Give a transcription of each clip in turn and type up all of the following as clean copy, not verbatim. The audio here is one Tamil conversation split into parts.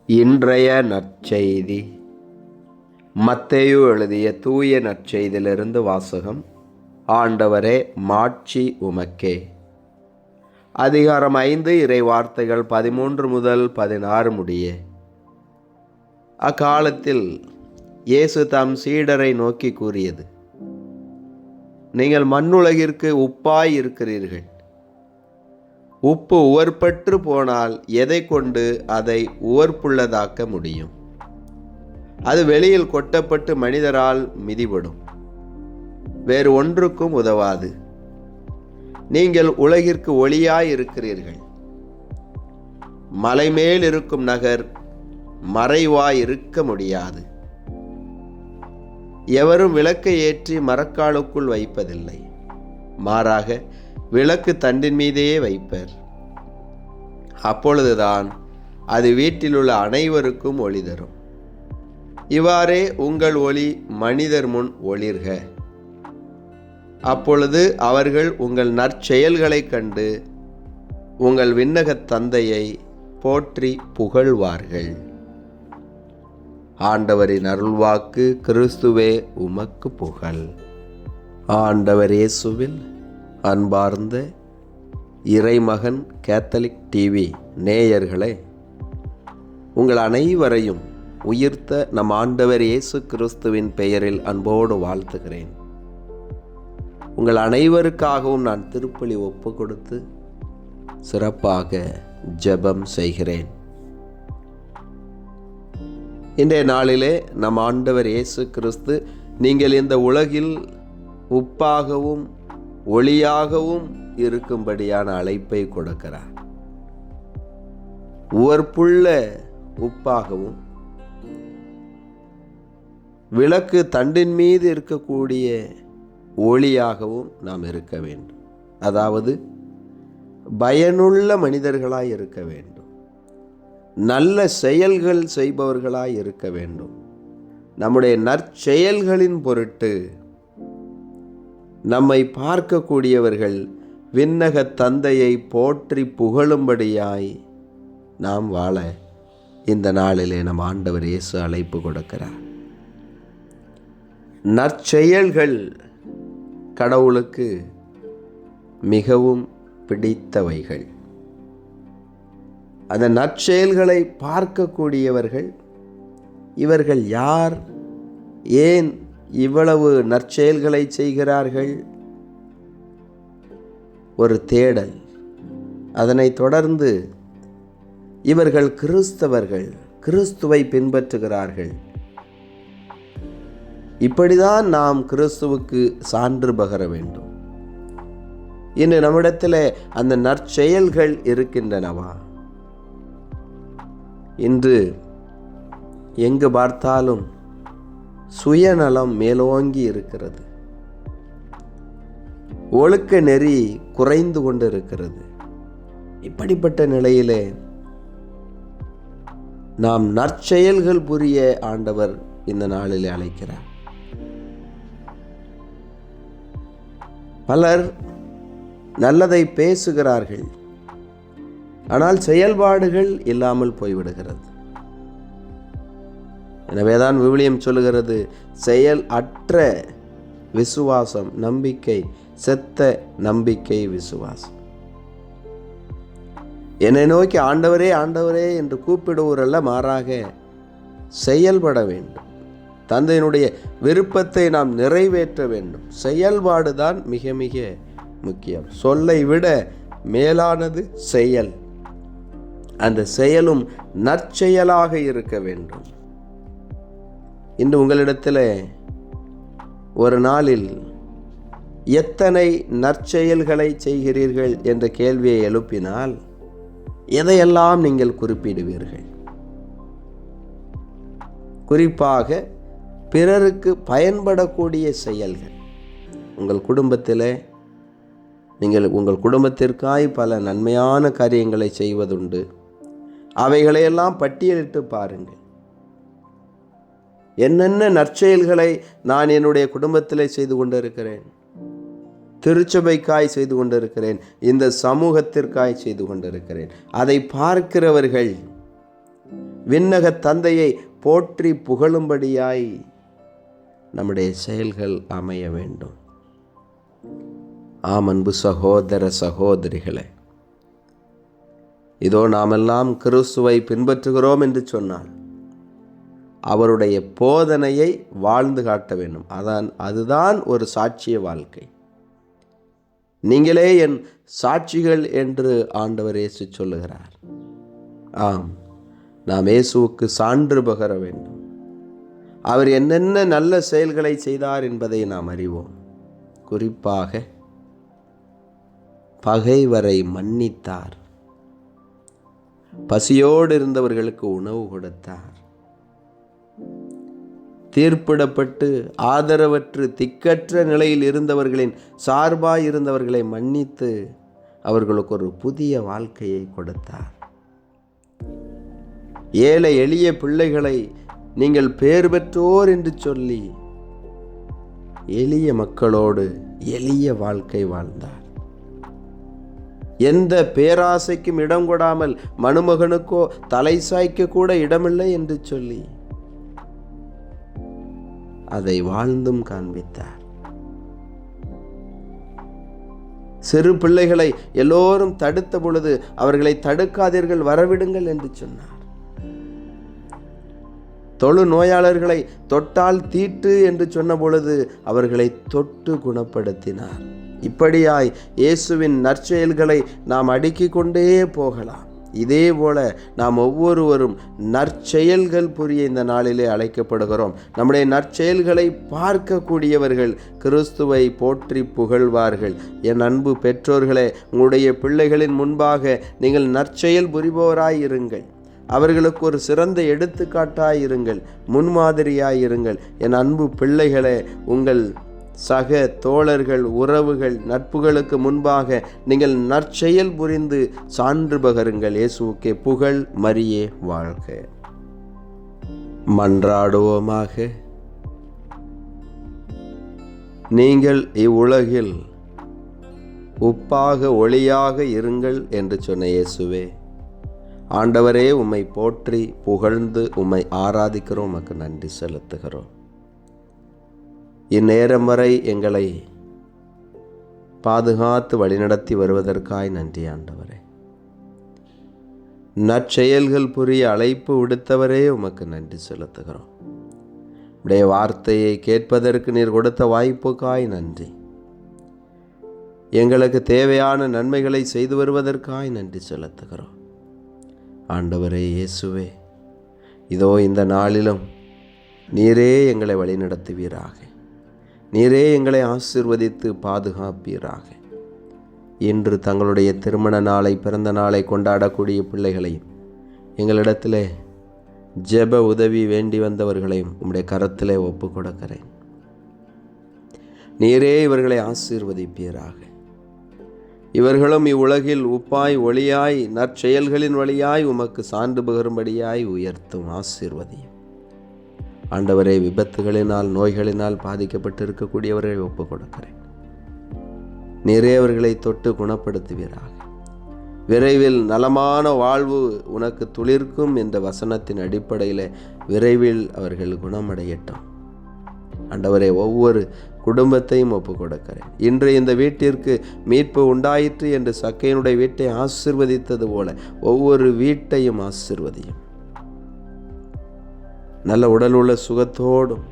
இன்றைய நற்செய்தி மத்தேயு எழுதிய தூய நற்செய்தியிலிருந்து வாசகம். ஆண்டவரே, மாட்சி உமக்கே. அதிகாரம் 5, இறை வார்த்தைகள் 13 முதல் 16 முடிய. அக்காலத்தில் இயேசு தம் சீடரை நோக்கி கூறியது: நீங்கள் மண்ணுலகிற்கு உப்பாய் இருக்கிறீர்கள். உப்பு உவர்பற்று போனால் எதை கொண்டு அதை உவர்ப்புள்ளதாக்க முடியும்? அது வெளியில் கொட்டப்பட்டு மனிதரால் மிதிபடும், வேறு ஒன்றுக்கும் உதவாது. நீங்கள் உலகிற்கு ஒளியாய் இருக்கிறீர்கள். மலை மேல் இருக்கும் நகர் மறைவாய் இருக்க முடியாது. எவரும் விளக்கை ஏற்றி மரக்காலுக்குள் வைப்பதில்லை, மாறாக விளக்கு தண்டின் மீதே வைப்பர். அப்பொழுதுதான் அது வீட்டிலுள்ள அனைவருக்கும் ஒளி தரும். இவ்வாறே உங்கள் ஒளி மனிதர் முன் ஒளிர்க. அப்பொழுது அவர்கள் உங்கள் நற்செயல்களைக் கண்டு உங்கள் விண்ணகத் தந்தையை போற்றி புகழ்வார்கள். ஆண்டவரின் அருள்வாக்கு. கிறிஸ்துவே உமக்கு புகழ். ஆண்டவர் இயேசுவில் அன்பார்ந்த இறைமகன் கேத்தலிக் டிவி நேயர்களே, உங்கள் அனைவரையும் உயிர்த்த நம் ஆண்டவர் இயேசு கிறிஸ்துவின் பெயரில் அன்போடு வாழ்த்துகிறேன். உங்கள் அனைவருக்காகவும் நான் திருப்பலி ஒப்பு கொடுத்து சிறப்பாக ஜெபம் செய்கிறேன். இன்றைய நாளிலே நம் ஆண்டவர் இயேசு கிறிஸ்து நீங்கள் இந்த உலகில் உப்பாகவும் ஒளியாகவும் இருக்கும்படியான அழைப்பை கொடுக்கிறார். உவர்ப்புள்ள உப்பாகவும் விளக்கு தண்டின் மீது இருக்கக்கூடிய ஒளியாகவும் நாம் இருக்க வேண்டும். அதாவது பயனுள்ள மனிதர்களாய் இருக்க வேண்டும். நல்ல செயல்கள் செய்பவர்களாய் இருக்க வேண்டும். நம்முடைய நற்செயல்களின் பொருட்டு நம்மை பார்க்கக்கூடியவர்கள் விண்ணகத் தந்தையை போற்றி புகழும்படியாய் நாம் வாழ இந்த நாளிலே நம் ஆண்டவர் இயேசு அழைப்பு கொடுக்கிறார். நற்செயல்கள் கடவுளுக்கு மிகவும் பிடித்தவைகள். அந்த நற்செயல்களை பார்க்கக்கூடியவர்கள் இவர்கள் யார், ஏன் இவ்வளவு நற்செயல்களை செய்கிறார்கள்? ஒரு தேடல். அதனைத் தொடர்ந்து இவர்கள் கிறிஸ்தவர்கள், கிறிஸ்துவை பின்பற்றுகிறார்கள். இப்படிதான் நாம் கிறிஸ்துவுக்கு சான்று பகர வேண்டும். இன்று நம்மிடத்தில் அந்த நற்செயல்கள் இருக்கின்றனவா? இன்று எங்கு பார்த்தாலும் சுயநலம் மேலோங்கி இருக்கிறது. ஒழுக்க நெறி குறைந்து கொண்டு இருக்கிறது. இப்படிப்பட்ட நிலையிலே நாம் நற்செயல்கள் புரிய ஆண்டவர் இந்த நாளிலே அழைக்கிறார். பலர் நல்லதை பேசுகிறார்கள், ஆனால் செயல்பாடுகள் இல்லாமல் போய்விடுகிறது. எனவேதான் விவிலியம் சொல்லுகிறது, செயல் அற்ற விசுவாசம் நம்பிக்கை, செத்த நம்பிக்கை விசுவாசம். என்னை நோக்கி ஆண்டவரே ஆண்டவரே என்று கூப்பிடுவோரல்ல, மாறாக செயல்பட வேண்டும். தந்தையினுடைய விருப்பத்தை நாம் நிறைவேற்ற வேண்டும். செயல்பாடுதான் மிக மிக முக்கியம். சொல்லை விட மேலானது செயல். அந்த செயலும் நற்செயலாக இருக்க வேண்டும். இன்று உங்களிடத்தில் ஒரு நாளில் எத்தனை நற்செயல்களை செய்கிறீர்கள் என்ற கேள்வியை எழுப்பினால் எதையெல்லாம் நீங்கள் குறிப்பிடுவீர்கள்? குறிப்பாக பிறருக்கு பயன்படக்கூடிய செயல்கள். உங்கள் குடும்பத்தில் நீங்கள் உங்கள் குடும்பத்திற்காய் பல நன்மையான காரியங்களை செய்வதுண்டு. அவைகளையெல்லாம் பட்டியலிட்டு பாருங்கள். என்னென்ன நற்செயல்களை நான் என்னுடைய குடும்பத்தில் செய்து கொண்டிருக்கிறேன், திருச்சபைக்காய் செய்து கொண்டிருக்கிறேன், இந்த சமூகத்திற்காய் செய்து கொண்டிருக்கிறேன். அதை பார்க்கிறவர்கள் விண்ணக தந்தையை போற்றி புகழும்படியாய் நம்முடைய செயல்கள் அமைய வேண்டும். ஆம் அன்பு சகோதர சகோதரிகளே, இதோ நாமெல்லாம் கிறிஸ்துவை பின்பற்றுகிறோம் என்று சொன்னால் அவருடைய போதனையை வாழ்ந்து காட்ட வேண்டும். அதுதான் ஒரு சாட்சிய வாழ்க்கை. நீங்களே என் சாட்சிகள் என்று ஆண்டவர் இயேசு சொல்லுகிறார். ஆம், நாம் இயேசுவுக்கு சான்று பகர வேண்டும். அவர் என்னென்ன நல்ல செயல்களை செய்தார் என்பதை நாம் அறிவோம். குறிப்பாக பகைவரை மன்னித்தார், பசியோடு இருந்தவர்களுக்கு உணவு கொடுத்தார், தீர்ப்பிடப்பட்டு ஆதரவற்று திக்கற்ற நிலையில் இருந்தவர்களின் சார்பாய் இருந்தவர்களை மன்னித்து அவர்களுக்கு ஒரு புதிய வாழ்க்கையை கொடுத்தார். ஏழை எளிய பிள்ளைகளை நீங்கள் பேர் பெற்றோர் என்று சொல்லி எளிய மக்களோடு எளிய வாழ்க்கை வாழ்ந்தார். எந்த பேராசைக்கும் இடம் கொடாமல் மணுமகனுக்கோ தலை சாய்க்க கூட இடமில்லை என்று சொல்லி அதை வாழ்ந்தும் காண்பித்தார். சிறு பிள்ளைகளை எல்லோரும் தடுத்த பொழுது அவர்களை தடுக்காதீர்கள், வரவிடுங்கள் என்று சொன்னார். தொழு நோயாளர்களை தொட்டால் தீட்டு என்று சொன்ன பொழுது அவர்களை தொட்டு குணப்படுத்தினார். இப்படியாய் இயேசுவின் நற்செயல்களை நாம் அடுக்கிக் கொண்டே போகலாம். இதே போல நாம் ஒவ்வொருவரும் நற்செயல்கள் புரிய இந்த நாளிலே அழைக்கப்படுகிறோம். நம்முடைய நற்செயல்களை பார்க்கக்கூடியவர்கள் கிறிஸ்துவை போற்றி புகழ்வார்கள். என் அன்பு பெற்றோர்களே, உங்களுடைய பிள்ளைகளின் முன்பாக நீங்கள் நற்செயல் புரிபவராய் இருங்கள். அவர்களுக்கு ஒரு சிறந்த எடுத்துக்காட்டாயிருங்கள், முன்மாதிரியாயிருங்கள். என் அன்பு பிள்ளைகளே, உங்கள் சக தோழர்கள், உறவுகள், நட்புகளுக்கு முன்பாக நீங்கள் நற்செயல் புரிந்து சான்று பகருங்கள். இயேசுவுக்கே புகழ், மரியே வாழ்க. மன்றாடுவோமாக. நீங்கள் இவ்வுலகில் உப்பாக ஒளியாக இருங்கள் என்று சொன்ன இயேசுவே, ஆண்டவரே, உம்மை போற்றி புகழ்ந்து உம்மை ஆராதிக்கிறோம், உமக்கு நன்றி செலுத்துகிறோம். இந்நேரம் வரை எங்களை பாதுகாத்து வழிநடத்தி வருவதற்காய் நன்றி ஆண்டவரே. நற்செயல்கள் புரிய அழைப்பு விடுத்தவரே, உமக்கு நன்றி செலுத்துகிறோம். உடைய வார்த்தையை கேட்பதற்கு நீர் கொடுத்த வாய்ப்புக்காய் நன்றி. எங்களுக்கு தேவையான நன்மைகளை செய்து வருவதற்காய் நன்றி செலுத்துகிறோம். ஆண்டவரே இயேசுவே, இதோ இந்த நாளிலும் நீரே எங்களை வழிநடத்துவீராக. நீரே எங்களை ஆசீர்வதித்து பாதுகாப்பீராக. இன்று தங்களுடைய திருமண நாளை, பிறந்த நாளை கொண்டாடக்கூடிய பிள்ளைகளையும், எங்களிடத்திலே ஜெப உதவி வேண்டி வந்தவர்களையும் உம்முடைய கரத்திலே ஒப்பு கொடுக்கிறேன். நீரே இவர்களை ஆசீர்வதிப்பீராக. இவர்களும் இவ்வுலகில் உப்பாய் ஒளியாய் நற்செயல்களின் வழியாய் உமக்கு சான்று பகரும்படியாய் உயர்த்தும் ஆசீர்வதியும். ஆண்டவரே, விபத்துகளினால் நோய்களினால் பாதிக்கப்பட்டு இருக்கக்கூடியவர்களை ஒப்பு கொடுக்கிறேன். நிறைய அவர்களை தொட்டு குணப்படுத்துவீராக. விரைவில் நலமான வாழ்வு உனக்கு துளிர்க்கும் என்ற வசனத்தின் அடிப்படையில் விரைவில் அவர்கள் குணமடையட்டும். ஆண்டவரே, ஒவ்வொரு குடும்பத்தையும் ஒப்பு கொடுக்கிறேன். இன்று இந்த வீட்டிற்கு மீட்பு உண்டாயிற்று என்று சக்கையனுடைய வீட்டை ஆசீர்வதித்தது போல ஒவ்வொரு வீட்டையும் ஆசீர்வதியும். நல்ல உடல் உள்ள சுகத்தோடும்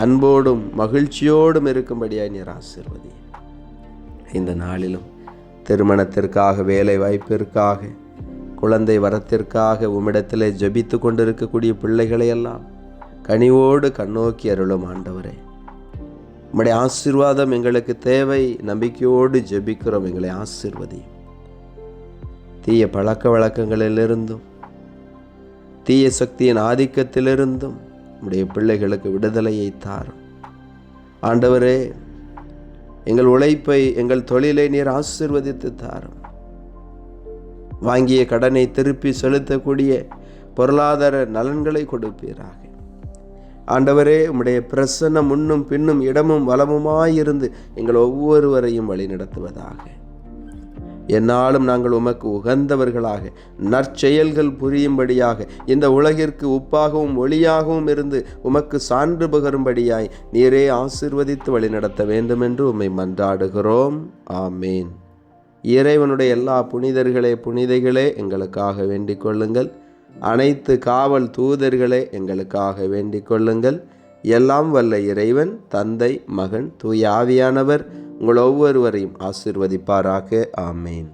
அன்போடும் மகிழ்ச்சியோடும் இருக்கும்படியாய் நீர் ஆசீர்வதியும். இந்த நாளிலும் திருமணத்திற்காக, வேலை வாய்ப்பிற்காக, குழந்தை வரத்திற்காக உம்மிடத்திலே ஜெபித்து கொண்டிருக்கக்கூடிய பிள்ளைகளை எல்லாம் கனிவோடு கண்ணோக்கி அருளும். ஆண்டவரே, உம்முடைய ஆசீர்வாதம் எங்களுக்கு தேவை. நம்பிக்கையோடு ஜெபிக்கிறோம், எங்களை ஆசீர்வதியும். தீய பழக்க வழக்கங்களிலிருந்தும் தீய சக்தியின் ஆதிக்கத்திலிருந்தும் உம்முடைய பிள்ளைகளுக்கு விடுதலையை தாரும். ஆண்டவரே, எங்கள் உழைப்பை, எங்கள் தொழிலை நீர் ஆசீர்வதித்து தாரும். வாங்கிய கடனை திருப்பி செலுத்தக்கூடிய பொருளாதார நலன்களை கொடுப்பீராக. ஆண்டவரே, உம்முடைய பிரசன்னம் முன்னும் பின்னும் இடமும் வலமுமாயிருந்து எங்கள் ஒவ்வொருவரையும் வழி நடத்துவதாக. என்னாலும் நாங்கள் உமக்கு உகந்தவர்களாக நற்செயல்கள் புரியும்படியாக இந்த உலகிற்கு உப்பாகவும் ஒளியாகவும் இருந்து உமக்கு சான்று பகரும்படியாய் நீரே ஆசீர்வதித்து வழிநடத்த வேண்டும் என்று உம்மை மன்றாடுகிறோம். ஆமேன். இறைவனுடைய எல்லா புனிதர்களே புனிதைகளே எங்களுக்காக வேண்டிக் கொள்ளுங்கள். அனைத்து காவல் தூதர்களே எங்களுக்காக வேண்டிக் கொள்ளுங்கள். எல்லாம் வல்ல இறைவன் தந்தை, மகன், தூய ஆவியானவர் உங்கள் ஒவ்வொருவரையும் ஆசீர்வதிப்பாராக. ஆமேன்.